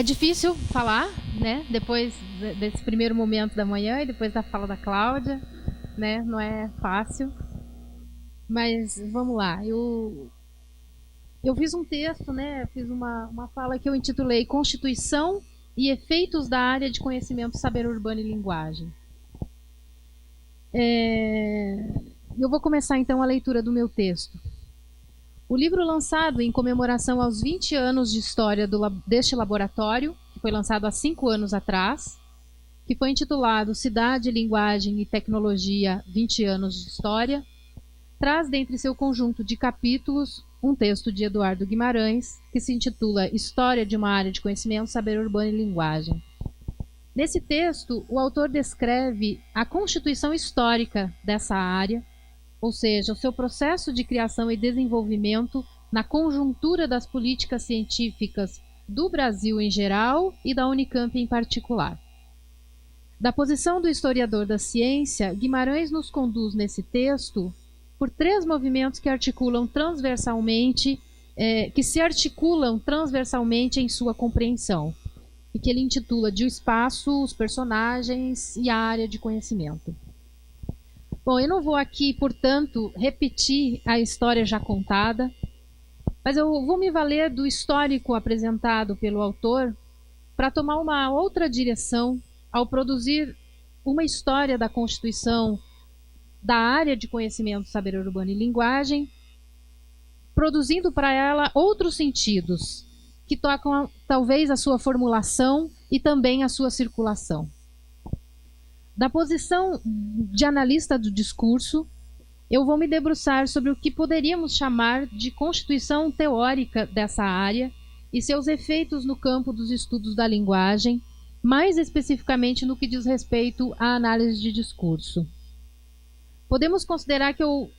É difícil falar, né? Depois desse primeiro momento da manhã e depois da fala da Cláudia, né? Não é fácil. Mas vamos lá. Eu fiz um texto, né? Fiz uma fala que eu intitulei Constituição e Efeitos da Área de Conhecimento, Saber Urbano e Linguagem. Eu vou começar então a leitura do meu texto. O livro lançado em comemoração aos 20 anos de história deste laboratório, que foi lançado há 5 anos atrás, que foi intitulado Cidade, Linguagem e Tecnologia, 20 anos de História, traz dentre seu conjunto de capítulos um texto de Eduardo Guimarães, que se intitula História de uma Área de Conhecimento, Saber Urbano e Linguagem. Nesse texto, o autor descreve a constituição histórica dessa área, ou seja, o seu processo de criação e desenvolvimento na conjuntura das políticas científicas do Brasil em geral e da Unicamp em particular. Da posição do historiador da ciência, Guimarães nos conduz nesse texto por 3 movimentos que se articulam transversalmente em sua compreensão, e que ele intitula de O Espaço, os Personagens e a Área de Conhecimento. Bom, eu não vou aqui, portanto, repetir a história já contada, mas eu vou me valer do histórico apresentado pelo autor para tomar uma outra direção ao produzir uma história da Constituição da Área de Conhecimento, Saber Urbano e Linguagem, produzindo para ela outros sentidos que tocam talvez a sua formulação e também a sua circulação. Da posição de analista do discurso, eu vou me debruçar sobre o que poderíamos chamar de constituição teórica dessa área e seus efeitos no campo dos estudos da linguagem, mais especificamente no que diz respeito à análise de discurso. Podemos considerar que eu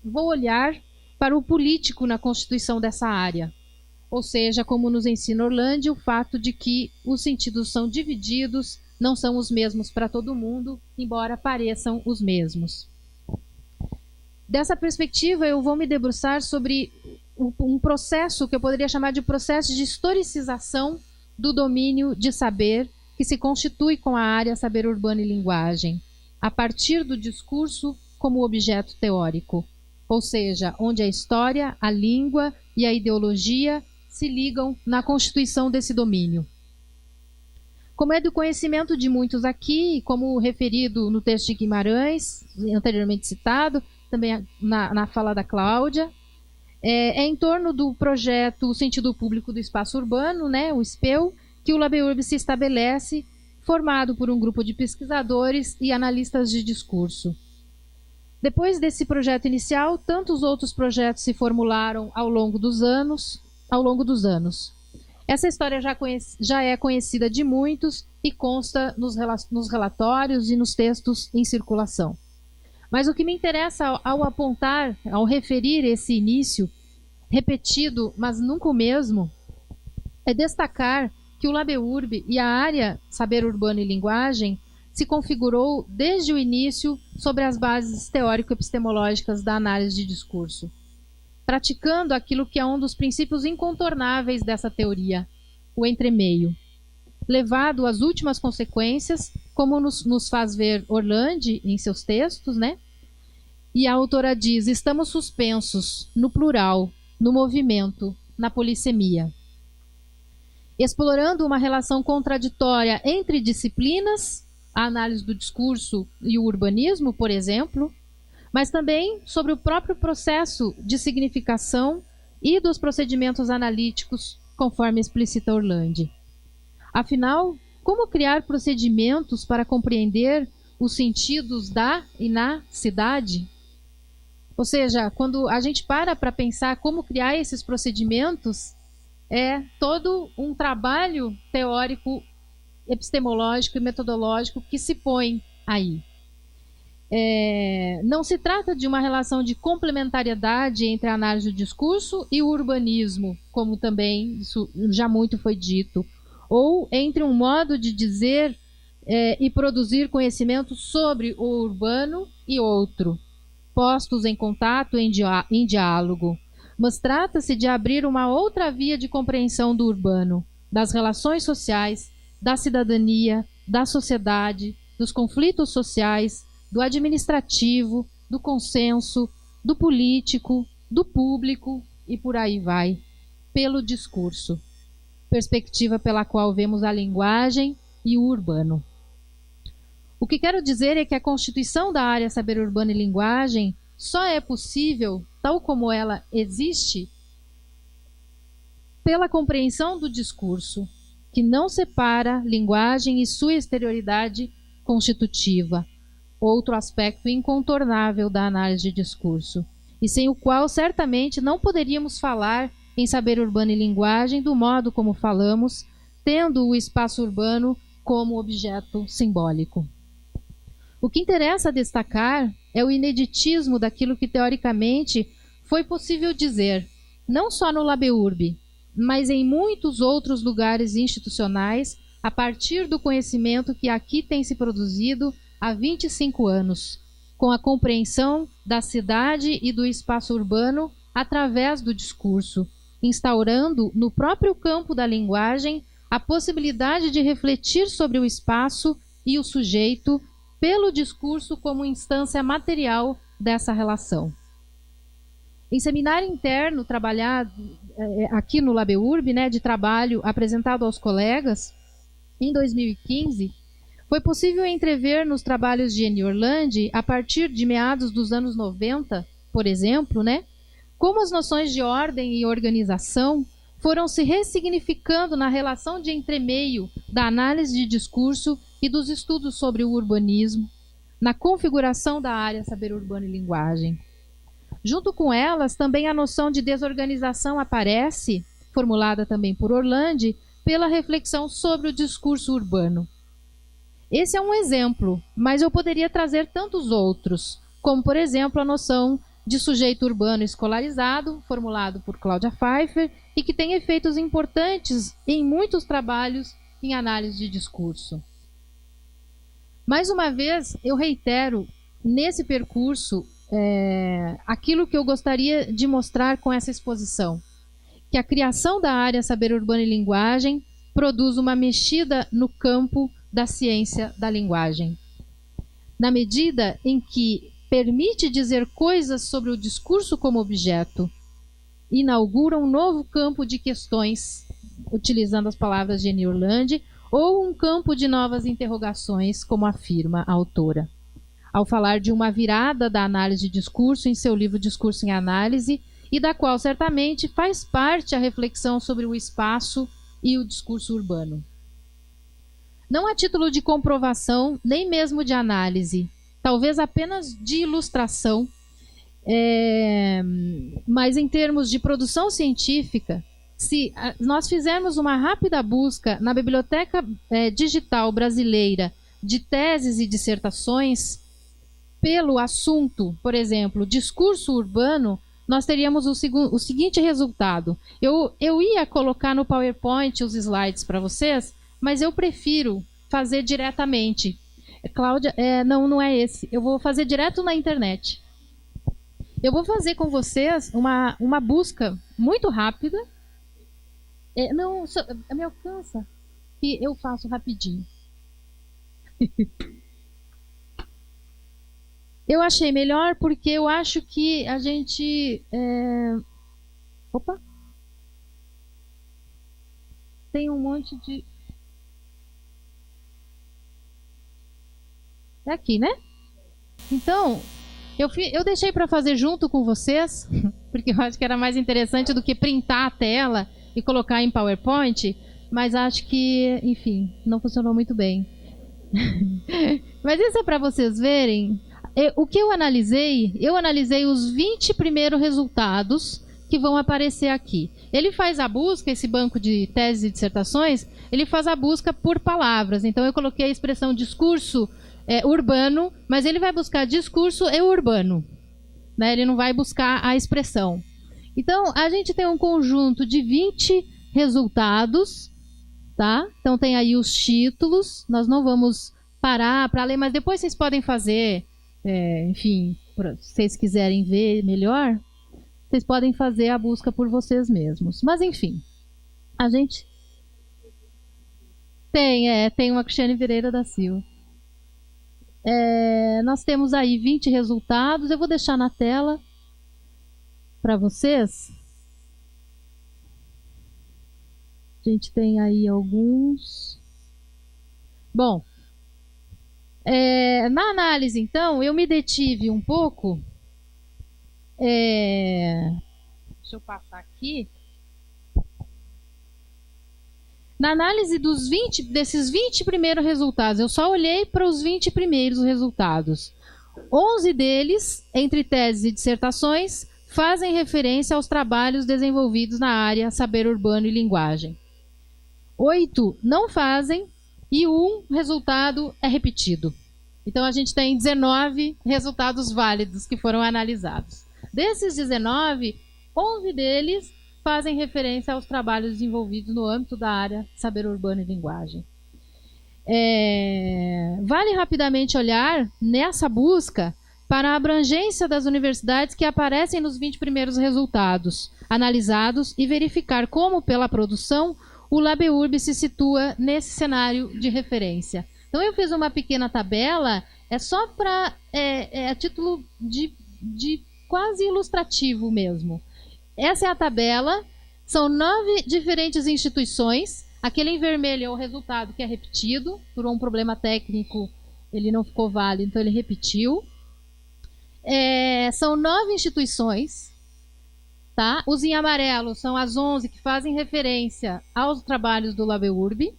vou olhar para o político na constituição dessa área, ou seja, como nos ensina Orlandi, o fato de que os sentidos são divididos, não são os mesmos para todo mundo, embora pareçam os mesmos. Dessa perspectiva, eu vou me debruçar sobre um processo que eu poderia chamar de processo de historicização do domínio de saber que se constitui com a área Saber Urbano e Linguagem, a partir do discurso como objeto teórico, ou seja, onde a história, a língua e a ideologia se ligam na constituição desse domínio. Como é do conhecimento de muitos aqui, como referido no texto de Guimarães, anteriormente citado, também na fala da Cláudia, é em torno do projeto O Sentido Público do Espaço Urbano, né, o SPEU, que o LabEurb se estabelece, formado por um grupo de pesquisadores e analistas de discurso. Depois desse projeto inicial, tantos outros projetos se formularam ao longo dos anos. Essa história já é conhecida de muitos e consta nos relatórios e nos textos em circulação. Mas o que me interessa ao referir esse início, repetido, mas nunca o mesmo, é destacar que o LabEurb e a área Saber Urbano e Linguagem se configurou desde o início sobre as bases teórico-epistemológicas da análise de discurso, praticando aquilo que é um dos princípios incontornáveis dessa teoria, o entremeio, levado às últimas consequências, como nos faz ver Orlandi em seus textos, né? E a autora diz, estamos suspensos no plural, no movimento, na polissemia. Explorando uma relação contraditória entre disciplinas, a análise do discurso e o urbanismo, por exemplo, mas também sobre o próprio processo de significação e dos procedimentos analíticos, conforme explicita Orlandi. Afinal, como criar procedimentos para compreender os sentidos da e na cidade? Ou seja, quando a gente para pensar como criar esses procedimentos, é todo um trabalho teórico, epistemológico e metodológico que se põe aí. Não se trata de uma relação de complementariedade entre a análise do discurso e o urbanismo, como também isso já muito foi dito, ou entre um modo de dizer e produzir conhecimento sobre o urbano e outro, postos em contato em diálogo. Mas trata-se de abrir uma outra via de compreensão do urbano, das relações sociais, da cidadania, da sociedade, dos conflitos sociais, do administrativo, do consenso, do político, do público e por aí vai, pelo discurso, perspectiva pela qual vemos a linguagem e o urbano. O que quero dizer é que a constituição da área saber urbano e linguagem só é possível, tal como ela existe, pela compreensão do discurso, que não separa linguagem e sua exterioridade constitutiva, outro aspecto incontornável da análise de discurso, e sem o qual certamente não poderíamos falar em saber urbano e linguagem do modo como falamos, tendo o espaço urbano como objeto simbólico. O que interessa destacar é o ineditismo daquilo que teoricamente foi possível dizer, não só no LabEurb, mas em muitos outros lugares institucionais, a partir do conhecimento que aqui tem se produzido há 25 anos, com a compreensão da cidade e do espaço urbano através do discurso, instaurando no próprio campo da linguagem a possibilidade de refletir sobre o espaço e o sujeito pelo discurso como instância material dessa relação. Em seminário interno trabalhado aqui no LabEurb, de trabalho apresentado aos colegas, em 2015, foi possível entrever nos trabalhos de Eni Orlandi, a partir de meados dos anos 90, por exemplo, como as noções de ordem e organização foram se ressignificando na relação de entremeio da análise de discurso e dos estudos sobre o urbanismo, na configuração da área saber urbano e linguagem. Junto com elas, também a noção de desorganização aparece, formulada também por Orlandi, pela reflexão sobre o discurso urbano. Esse é um exemplo, mas eu poderia trazer tantos outros, como, por exemplo, a noção de sujeito urbano escolarizado, formulado por Cláudia Pfeiffer, e que tem efeitos importantes em muitos trabalhos em análise de discurso. Mais uma vez, eu reitero, nesse percurso, aquilo que eu gostaria de mostrar com essa exposição, que a criação da área saber urbano e linguagem produz uma mexida no campo da ciência da linguagem, na medida em que permite dizer coisas sobre o discurso como objeto, inaugura um novo campo de questões, utilizando as palavras de Eni Orlandi, ou um campo de novas interrogações, como afirma a autora, ao falar de uma virada da análise de discurso em seu livro Discurso em Análise, e da qual certamente faz parte a reflexão sobre o espaço e o discurso urbano. Não a título de comprovação, nem mesmo de análise, talvez apenas de ilustração, mas em termos de produção científica, se nós fizermos uma rápida busca na Biblioteca Digital Brasileira de teses e dissertações, pelo assunto, por exemplo, discurso urbano, nós teríamos o seguinte resultado. Eu ia colocar no PowerPoint os slides para vocês, mas eu prefiro fazer diretamente. Cláudia, não é esse. Eu vou fazer direto na internet. Eu vou fazer com vocês uma busca muito rápida. Não, me alcança que eu faço rapidinho. Eu achei melhor porque eu acho que a gente... Opa! Tem um monte de... É aqui, né? Então, eu deixei para fazer junto com vocês, porque eu acho que era mais interessante do que printar a tela e colocar em PowerPoint, mas acho que, enfim, não funcionou muito bem. Mas isso é para vocês verem. O que eu analisei os 20 primeiros resultados que vão aparecer aqui. Ele faz a busca, esse banco de teses e dissertações, ele faz a busca por palavras. Então eu coloquei a expressão discurso urbano, mas ele vai buscar discurso e urbano, ele não vai buscar a expressão. Então a gente tem um conjunto de 20 resultados, tá? Então tem aí os títulos, nós não vamos parar para ler, mas depois vocês podem fazer, enfim, se vocês quiserem ver melhor, vocês podem fazer a busca por vocês mesmos. Mas enfim, a gente... Tem uma Cristiane Pereira da Silva. Nós temos aí 20 resultados. Eu vou deixar na tela para vocês. A gente tem aí alguns. Bom, na análise, então, eu me detive um pouco. Deixa eu passar aqui. Na análise desses 20 primeiros resultados, eu só olhei para os 20 primeiros resultados. 11 deles, entre teses e dissertações, fazem referência aos trabalhos desenvolvidos na área saber urbano e linguagem. 8 não fazem e um resultado é repetido. Então, a gente tem 19 resultados válidos que foram analisados. Desses 19, 11 deles fazem referência aos trabalhos desenvolvidos no âmbito da área saber urbano e linguagem. Vale rapidamente olhar nessa busca para a abrangência das universidades que aparecem nos 20 primeiros resultados analisados e verificar como, pela produção, o LabEurb se situa nesse cenário de referência. Então, eu fiz uma pequena tabela, só para a título de quase ilustrativo mesmo. Essa é a tabela, são 9 diferentes instituições. Aquele em vermelho é o resultado que é repetido, por um problema técnico ele não ficou válido, então ele repetiu. São 9 instituições, tá? Os em amarelo são as 11 que fazem referência aos trabalhos do LabEurb.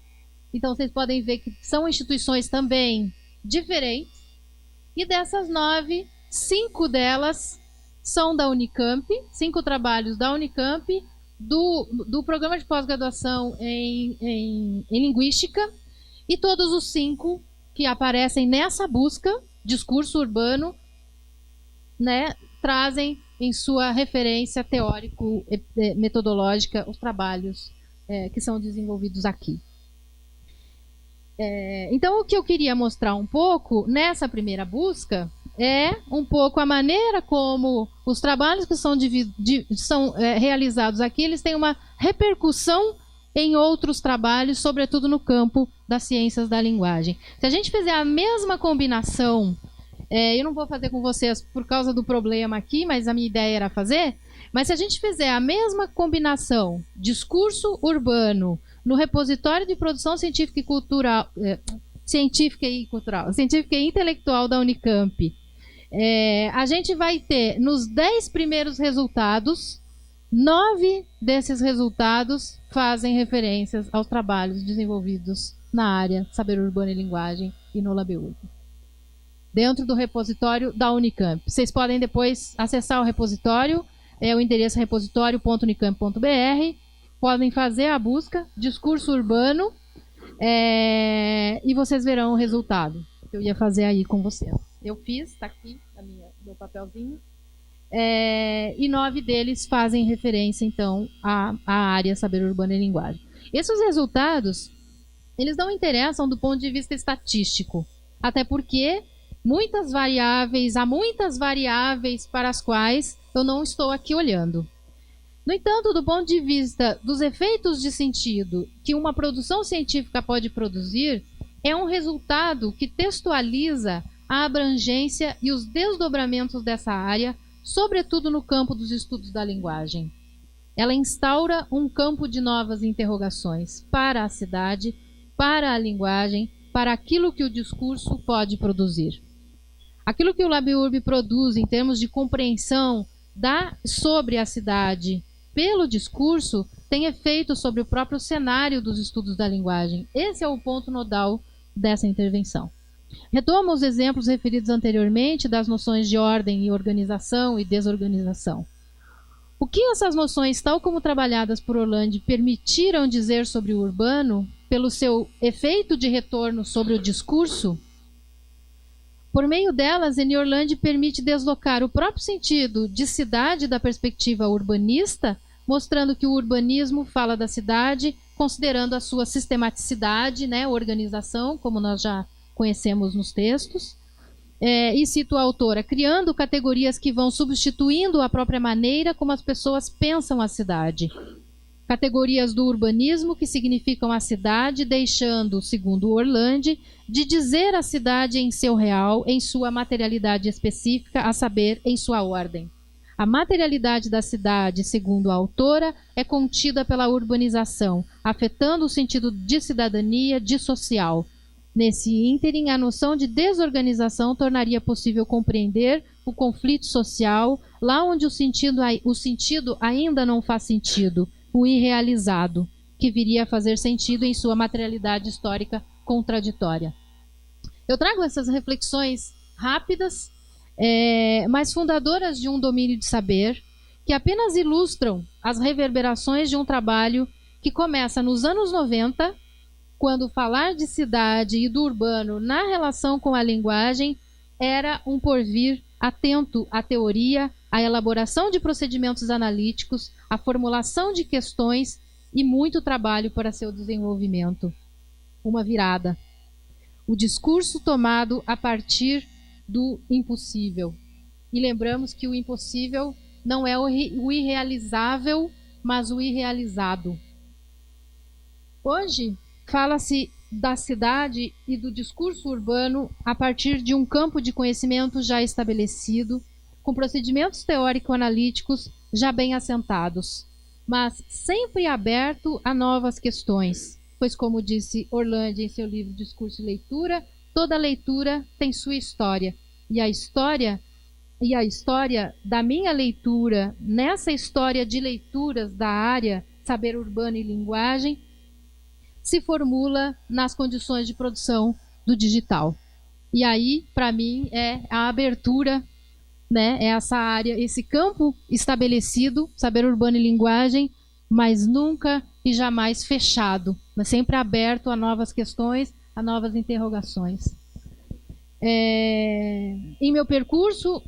Então vocês podem ver que são instituições também diferentes. E dessas 9, 5 delas são da Unicamp, 5 trabalhos da Unicamp, do programa de pós-graduação em Linguística, e todos os 5 que aparecem nessa busca, discurso urbano, né, trazem em sua referência teórico-metodológica os trabalhos que são desenvolvidos aqui. Então, o que eu queria mostrar um pouco nessa primeira busca é um pouco a maneira como os trabalhos que são realizados aqui, eles têm uma repercussão em outros trabalhos, sobretudo no campo das ciências da linguagem. Se a gente fizer a mesma combinação, eu não vou fazer com vocês por causa do problema aqui, mas a minha ideia era fazer, mas se a gente fizer a mesma combinação, discurso urbano, no repositório de produção científica e cultural, científica e intelectual da Unicamp, a gente vai ter nos 10 primeiros resultados, 9 desses resultados fazem referências aos trabalhos desenvolvidos na área saber urbano e linguagem e no LabEurb, dentro do repositório da Unicamp. Vocês podem depois acessar o repositório, o endereço repositório.unicamp.br, podem fazer a busca, discurso urbano, e vocês verão o resultado que eu ia fazer aí com vocês. Eu fiz, está aqui meu papelzinho, e 9 deles fazem referência, então, à área saber urbano e linguagem. Esses resultados, eles não interessam do ponto de vista estatístico, até porque há muitas variáveis para as quais eu não estou aqui olhando. No entanto, do ponto de vista dos efeitos de sentido que uma produção científica pode produzir, é um resultado que textualiza a abrangência e os desdobramentos dessa área, sobretudo no campo dos estudos da linguagem. Ela instaura um campo de novas interrogações para a cidade, para a linguagem, para aquilo que o discurso pode produzir. Aquilo que o LabEurb produz em termos de compreensão sobre a cidade pelo discurso tem efeito sobre o próprio cenário dos estudos da linguagem. Esse é o ponto nodal dessa intervenção. Retomo os exemplos referidos anteriormente das noções de ordem e organização e desorganização. O que essas noções, tal como trabalhadas por Orlandi, permitiram dizer sobre o urbano, pelo seu efeito de retorno sobre o discurso? Por meio delas, Eni Orlandi permite deslocar o próprio sentido de cidade da perspectiva urbanista, mostrando que o urbanismo fala da cidade, considerando a sua sistematicidade, organização, como nós já conhecemos nos textos. E cito a autora, criando categorias que vão substituindo a própria maneira como as pessoas pensam a cidade. Categorias do urbanismo que significam a cidade, deixando, segundo Orlandi, de dizer a cidade em seu real, em sua materialidade específica, a saber, em sua ordem. A materialidade da cidade, segundo a autora, é contida pela urbanização, afetando o sentido de cidadania, de social. Nesse ínterim, a noção de desorganização tornaria possível compreender o conflito social, lá onde o sentido ainda não faz sentido, o irrealizado, que viria a fazer sentido em sua materialidade histórica contraditória. Eu trago essas reflexões rápidas, mas fundadoras de um domínio de saber, que apenas ilustram as reverberações de um trabalho que começa nos anos 90, quando falar de cidade e do urbano na relação com a linguagem era um porvir atento à teoria, à elaboração de procedimentos analíticos, à formulação de questões e muito trabalho para seu desenvolvimento. Uma virada. O discurso tomado a partir do impossível. E lembramos que o impossível não é o irrealizável, mas o irrealizado. Hoje, fala-se da cidade e do discurso urbano a partir de um campo de conhecimento já estabelecido, com procedimentos teórico-analíticos já bem assentados, mas sempre aberto a novas questões, pois, como disse Orlandi em seu livro Discurso e Leitura, toda leitura tem sua história, e a história da minha leitura, nessa história de leituras da área Saber Urbano e Linguagem, se formula nas condições de produção do digital. E aí, para mim, é a abertura, né, é essa área, esse campo estabelecido, saber urbano e linguagem, mas nunca e jamais fechado, mas sempre aberto a novas questões, a novas interrogações. Em meu percurso,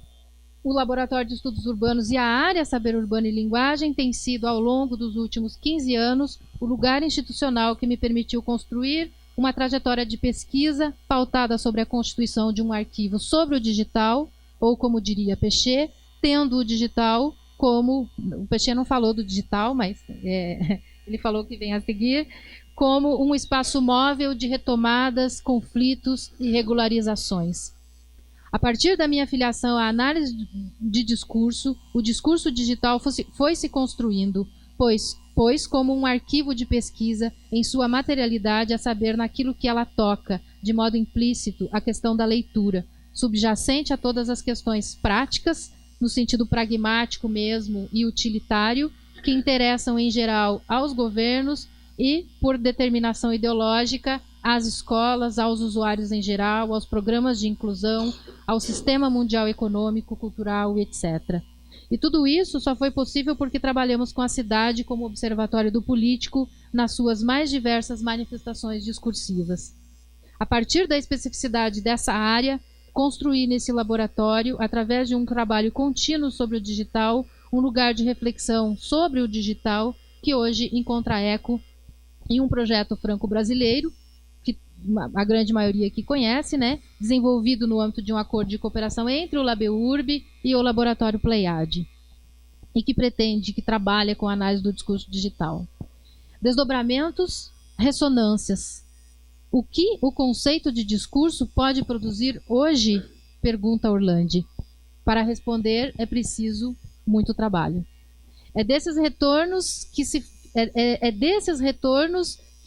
o Laboratório de Estudos Urbanos e a área Saber Urbano e Linguagem tem sido, ao longo dos últimos 15 anos, o lugar institucional que me permitiu construir uma trajetória de pesquisa pautada sobre a constituição de um arquivo sobre o digital, ou como diria Péchet, tendo o digital como... O Péchet não falou do digital, mas ele falou que vem a seguir, como um espaço móvel de retomadas, conflitos e regularizações. A partir da minha filiação à análise de discurso, o discurso digital foi se construindo, pois como um arquivo de pesquisa em sua materialidade, a saber, naquilo que ela toca, de modo implícito, a questão da leitura, subjacente a todas as questões práticas, no sentido pragmático mesmo e utilitário, que interessam em geral aos governos e, por determinação ideológica, às escolas, aos usuários em geral, aos programas de inclusão, ao sistema mundial econômico, cultural, etc. E tudo isso só foi possível porque trabalhamos com a cidade como observatório do político nas suas mais diversas manifestações discursivas. A partir da especificidade dessa área, construí nesse laboratório, através de um trabalho contínuo sobre o digital, um lugar de reflexão sobre o digital que hoje encontra eco em um projeto franco-brasileiro, que a grande maioria aqui conhece, né? Desenvolvido no âmbito de um acordo de cooperação entre o LabEurb e o Laboratório Pleiade, e que trabalha com a análise do discurso digital. Desdobramentos, ressonâncias. O que o conceito de discurso pode produzir hoje? Pergunta Orlandi. Para responder, é preciso muito trabalho. É desses retornos que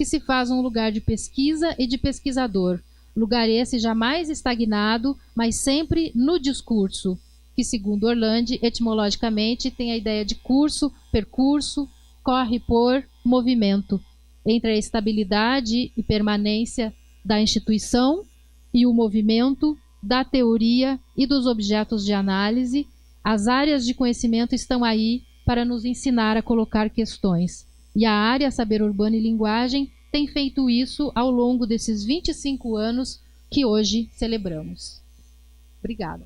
se faz um lugar de pesquisa e de pesquisador. Lugar esse jamais estagnado, mas sempre no discurso, que, segundo Orlandi, etimologicamente tem a ideia de curso, percurso, corre por, movimento, entre a estabilidade e permanência da instituição e o movimento da teoria e dos objetos de análise. As áreas de conhecimento estão aí para nos ensinar a colocar questões. E a área Saber Urbano e Linguagem tem feito isso ao longo desses 25 anos que hoje celebramos. Obrigada.